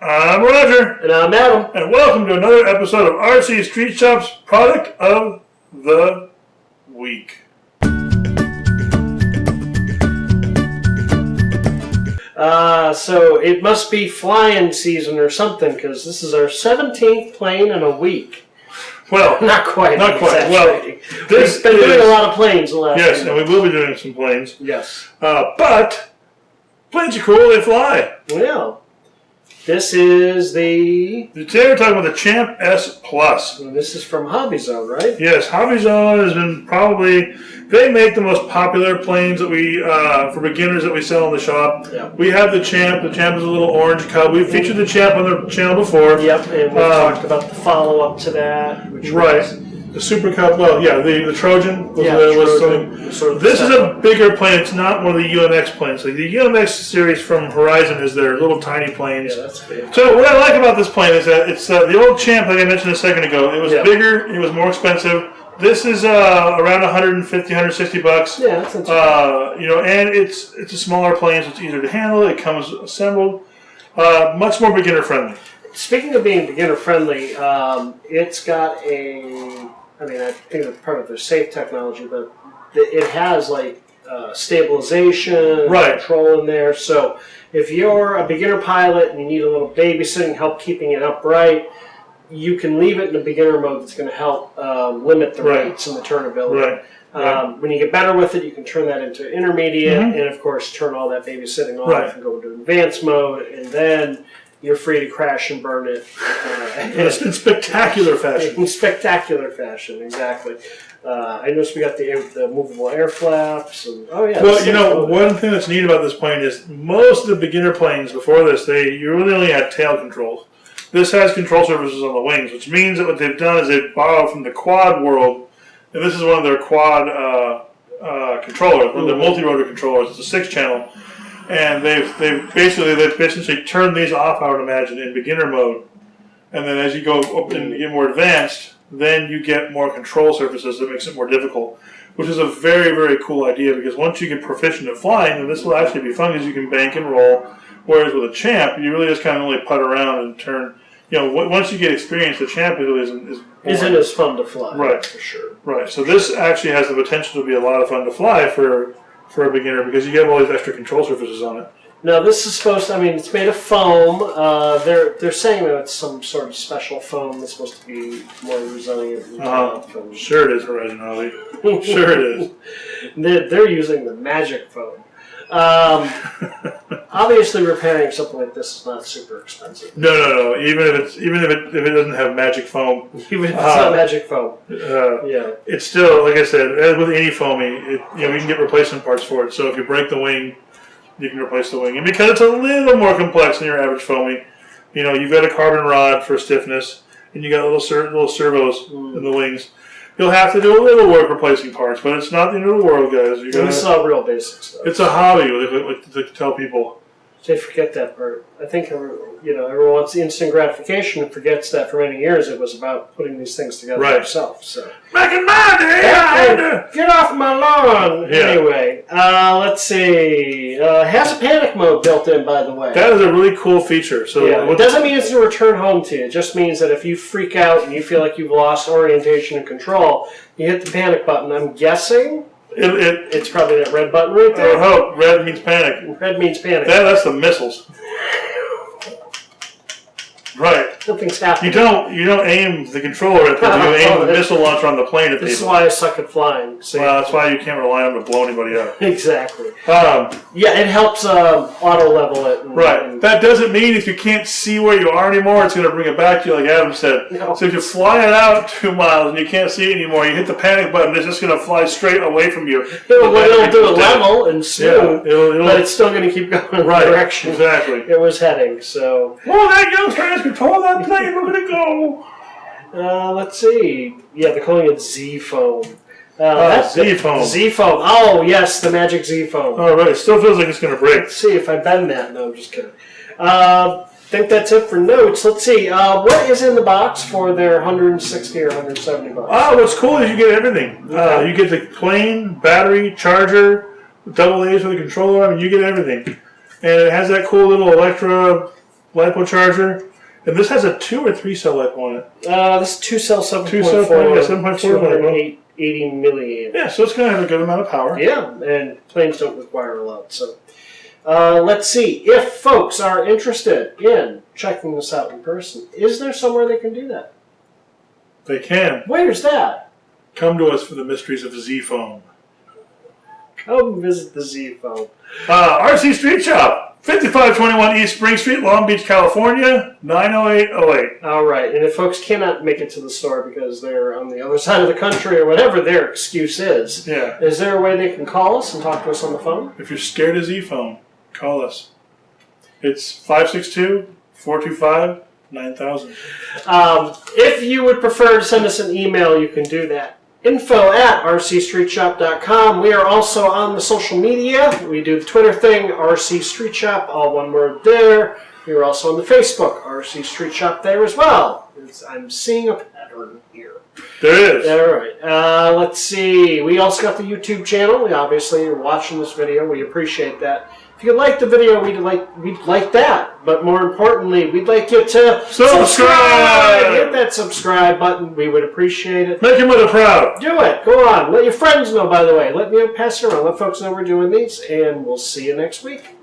I'm Roger. And I'm Adam. And welcome to another episode of RC Street Shop's Product of the Week. So it must be flying season or something, because this is our 17th plane in a week. Well, not quite. Not quite. Well, we've been doing a lot of planes the last Yes, and we will be doing some planes. Yes. But planes are cool, they fly. Well, this is the... Today we're talking about the Champ S Plus. And this is from HobbyZone, right? Yes, HobbyZone has been probably... They make the most popular planes that we, for beginners that we sell in the shop. Yep. We have the Champ. The Champ is a little orange cub. We've featured the Champ on the channel before. Yep, and we've talked about the follow-up to that. Which Right. The Super Cub, well, yeah, the Trojan was, Trojan. something. This is a bigger plane. It's not one of the UMX planes. Like the UMX series from Horizon is their little tiny planes. Yeah, that's big. So what I like about this plane is that it's the old Champ, like I mentioned a second ago. It was bigger. It was more expensive. This is around 150, 160 bucks. Yeah, that's insane. And it's a smaller plane, so it's easier to handle. It comes assembled, much more beginner friendly. Speaking of being beginner friendly, it's got a. I mean, I think it's part of their safe technology, but it has like stabilization, control in there. So if you're a beginner pilot and you need a little babysitting help keeping it upright, you can leave it in a beginner mode. That's going to help limit the rates and the turnability. When you get better with it, you can turn that into intermediate, and of course turn all that babysitting off and go into advanced mode, and then you're free to crash and burn it. In spectacular fashion. In spectacular fashion, exactly. I noticed we got the movable air flaps. And, well, one thing that's neat about this plane is most of the beginner planes before this, you really only had tail controls. This has control surfaces on the wings, which means that what they've done is they've borrowed from the quad world, and this is one of their quad controllers, one of their multi-rotor controllers. It's a 6-channel. And they've basically turned these off, I would imagine, in beginner mode. And then as you go up and get more advanced, then you get more control surfaces that makes it more difficult, which is a very, very cool idea, because once you get proficient at flying, then this will actually be fun because you can bank and roll. Whereas with a Champ, you really just kind of only putt around and turn. Once you get experience, the Champ really isn't as fun to fly. Right, for sure. Right. So this actually has the potential to be a lot of fun to fly for a beginner, because you have all these extra control surfaces on it. Now this is supposed to, it's made of foam. They're saying that it's some sort of special foam that's supposed to be more resilient. Sure it is, Horizon Hobby. Sure it is. They're using the magic foam. Obviously repairing something like this is not super expensive. No. Even if it doesn't have magic foam. Even if it's not magic foam. It's still, like I said, as with any foaming, we can get replacement parts for it. So if you break the wing, you can replace the wing. And because it's a little more complex than your average foaming, you've got a carbon rod for stiffness, and you got little servos in the wings. You'll have to do a little work replacing parts, but it's not the end of the world, guys. This is all real basic stuff. It's a hobby, like to tell people. They forget that part. I think everyone wants instant gratification and forgets that for many years it was about putting these things together yourself. So back in my day, I had to get off my lawn. Yeah. Anyway, let's see. Has a panic mode built in, by the way. That is a really cool feature. So it doesn't mean it's to return home to you. It just means that if you freak out and you feel like you've lost orientation and control, you hit the panic button. I'm guessing. It's probably that red button right there. I hope. Red means panic. Red means panic. That's the missiles. Right. Nothing's happening. You don't aim the controller at them. You aim the missile launcher on the plane at people. This is why I suck at flying. So that's why you can't rely on them to blow anybody up. Exactly. It helps auto level it. That doesn't mean if you can't see where you are anymore, it's going to bring it back to you, like Adam said. No. So if you're flying out 2 miles and you can't see it anymore, you hit the panic button, it's just going to fly straight away from you. It'll do a level and smooth, but it's still going to keep going in the direction it was heading. So. Well, that youngster has control of that plane. We're going to go. Let's see. Yeah, they're calling it Z-foam. Z-foam. Z-foam. Oh, yes, the magic Z-foam. Oh, right. It still feels like it's going to break. Let's see if I bend that. No, I'm just kidding. Think that's it for notes. Let's see. What is in the box for their 160 or 170 bucks? What's cool is you get everything. You get the plane, battery, charger, double A's for the controller. You get everything. And it has that cool little Electra LiPo charger. And this has a 2 or 3 cell LiPo on it. This 2-cell 7.4. 2-cell, yeah, 7.4 LiPo. 80 milliamp. Yeah, so it's going to have a good amount of power. Yeah, and planes don't require a lot. So let's see. If folks are interested in checking this out in person, is there somewhere they can do that? They can. Where's that? Come to us for the mysteries of Z-Phone. Come visit the Z-Phone. RC Street Shop, 5521 East Spring Street, Long Beach, California, 90808. All right, and if folks cannot make it to the store because they're on the other side of the country or whatever their excuse is, is there a way they can call us and talk to us on the phone? If you're scared of Z-Phone, call us. It's 562-425-9000. If you would prefer to send us an email, you can do that. info@rcstreetshop.com. We are also on the social media. We do the Twitter thing, RC Street Shop, all one word there. We are also on the Facebook, RC Street Shop there as well. I'm seeing a pattern here. There is. All right. Let's see. We also got the YouTube channel. Obviously, you're watching this video. We appreciate that. If you like the video, we'd like that. But more importantly, we'd like you to subscribe. Hit that subscribe button. We would appreciate it. Make your mother proud. Do it. Go on. Let your friends know, by the way. Let me pass it around. Let folks know we're doing these. And we'll see you next week.